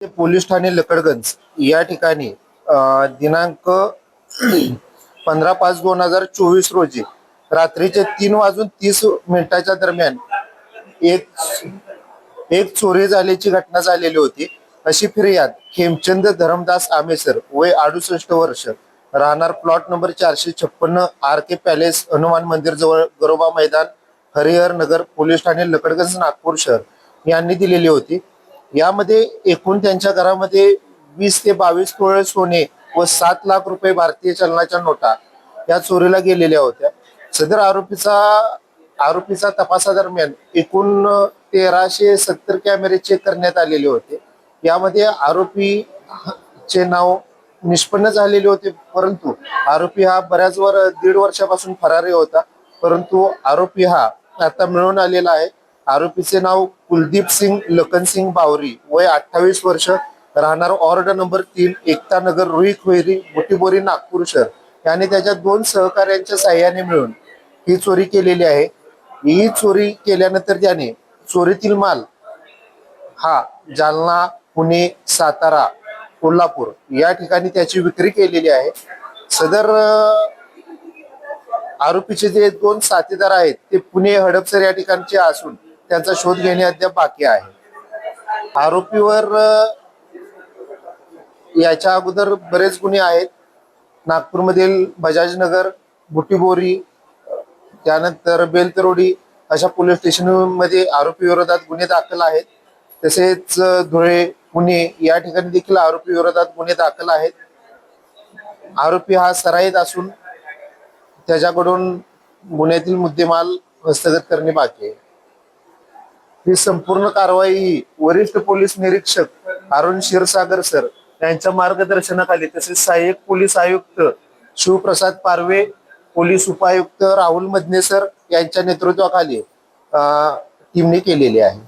Police Thane Lakadganj या ठिकाणी दिनांक 15/5/2024 रोजी रात्रीचे 3:30 दरम्यान एक एक चोरी झाल्याची घटना झालेली होती। अशी फिर्याद खेमचंद धरमदास आमेसर वय 68 वर्ष राहणार प्लॉट नंबर 456 आर के पॅलेस हनुमान मंदिर जवळ गरोबा मैदान हरिहर नगर पोलीस ठाणे लकडगंज नागपूर शहर यांनी दिलेली होती। यामध्ये एकूण त्यांच्या घरामध्ये 20 ते 22 तोळे सोने व 7 लाख रुपये भारतीय चलनाच्या नोटा या चोरीला गेलेल्या होत्या। सदर आरोपीचा तपासादरम्यान एकूण 1370 कॅमेरे चेक करण्यात आलेले होते। यामध्ये आरोपीचे नाव निष्पन्न झालेले होते, परंतु आरोपी हा बऱ्याच 1.5 वर्षापासून फरारी होता, परंतु आरोपी हा आता मिळून आलेला आहे। आरोपीचे नाव कुलदीप सिंग लखनसिंग बावरी वय 28 वर्ष राहणार वॉर्ड नंबर 3 एकता नगर रुई खोयरी बुटीबोरी नागपूर शहर याने त्याच्या 2 सहकार्यांच्या साह्याने मिळून ही चोरी केलेली आहे। ही चोरी केल्यानंतर त्याने चोरीतील माल हा जालना पुणे सातारा कोल्हापूर या ठिकाणी त्याची विक्री केलेली आहे। सदर आरोपीचे जे 2 साथीदार आहेत ते पुणे हडपसर या ठिकाणचे असून त्यांचा शोध घेणे अद्याप बाकी आहे। आरोपीवर याच्या अगोदर बरेच गुन्हे आहेत। नागपूरमधील बजाजनगर बुटीबोरी त्यानंतर बेलतरोडी अशा पोलीस स्टेशनमध्ये आरोपी विरोधात गुन्हे दाखल आहेत। तसेच धुळे पुणे या ठिकाणी देखील आरोपी विरोधात गुन्हे दाखल आहेत। आरोपी हा सराईत असून त्याच्याकडून गुन्ह्यातील मुद्देमाल हस्तगत करणे बाकी आहे। ही संपूर्ण कारवाई वरिष्ठ पोलीस निरीक्षक अरुण क्षीरसागर सर यांच्या मार्गदर्शनाखाली तसेच सहाय्यक पोलीस आयुक्त शिवप्रसाद पारवे पोलीस उपायुक्त राहुल मदने सर यांच्या नेतृत्वाखाली टीमने केलेली आहे।